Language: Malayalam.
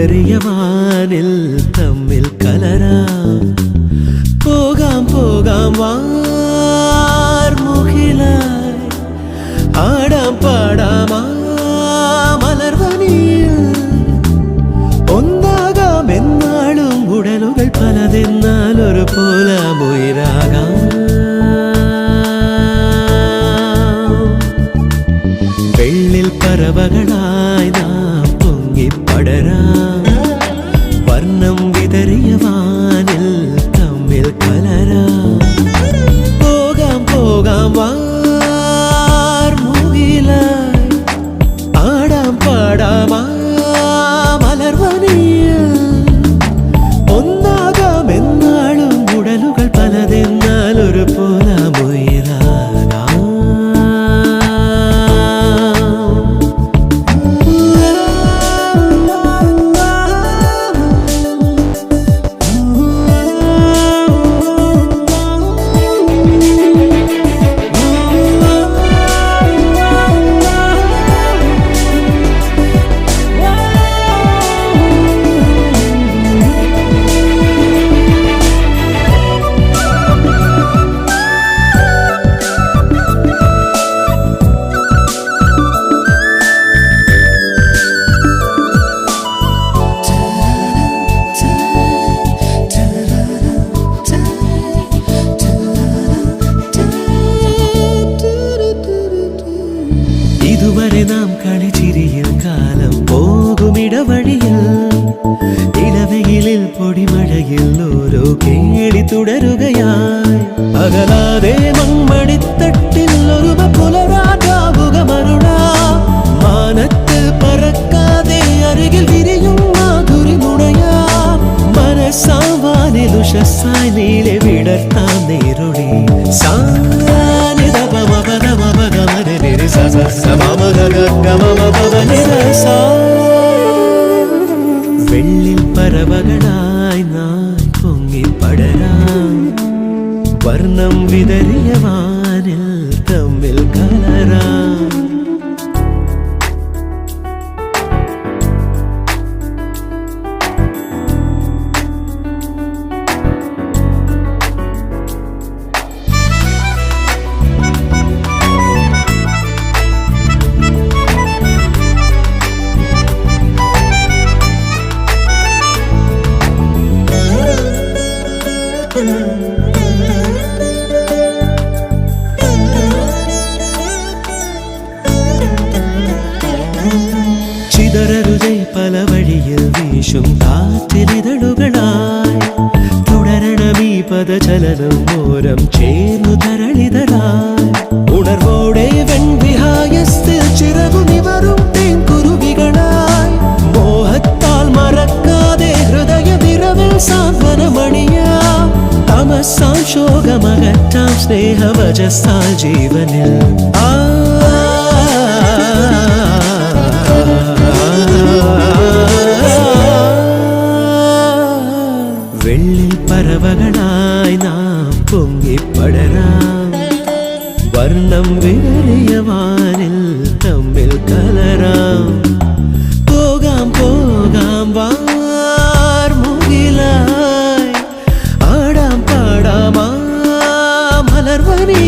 വിതറിയ വാനിൽ തമ്മിൽ കലരാം പോകാം പോകാം വാർമുകിലായി ആടാം പാടാം മലർവനിയിൽ ഒന്നാകാം എന്നാളും ഉടലുകൾ പലതെന്നാൽ ഒരു പോലാമുയിരാകാം വെള്ളിൽ പറവകളായി നാം പൊങ്ങിപ്പടരാം വർണ്ണം വിതറിയ വാനിൽ തമ്മിൽ കലരാം പോകാം പോകാം വാർമുകിലായി ആടാം പാടാം മലർവനിയിൽ ഒന്നാകാം എന്നാളും ഉടലുകൾ പലതെന്നാൽ ഒരു പോലാമുയിരാകാം ഇതുവരെ നാം കളിച്ചിരിയിൽ കാലം പോകുമിടവഴിയിൽ ഇടവെയിലിൽ പൊടിമഴയിൽ ഓരോ കേളി തുടരുകയായി അകലാതെ മൺമണിത്തട്ടിൽ ഒരു പുലരാതാവുക മരുടാ മാനത്ത് പറക്കാതെ അരികിൽ വിരിയും മാധുരി മുണയാ മനസ്സാവാനിൽ ഉഷസ്സായി നീലെ വിടർത്താൻ നേരുടി വെള്ളിൽ പറവകളായി നാം പൊങ്ങിപ്പടരാം വർണ്ണം വിതറിയ വാനിൽ തമ്മിൽ കലരാം ചിതറരുതേ പല വഴിയിൽ വീശും കാറ്റിലിതളുകളായി തുടരണമീ പദചലനം ഓരം ചേർന്നു തരളിതരായി ഉണർവോടെ വെൺവിഹായത്തിൽ ചിറകുനിവറും തേൻകുരുവികളായി മോഹത്താൽ മറക്കാതെ ഹൃദയനിറവിൽ സാന്ത്വനമണിയാം തമസാം ശോകമകറ്റാം സ്നേഹവചസാൽ ജീവനിൽ വെള്ളിൽ പറവകളായി നാം പൊങ്ങിപ്പടരാം വർണ്ണം വിതറിയ വാനിൽ തമ്മിൽ കലരാം പോകാം പോകാം വാർമുകിലായി ആടാം പാടാം മലർവനി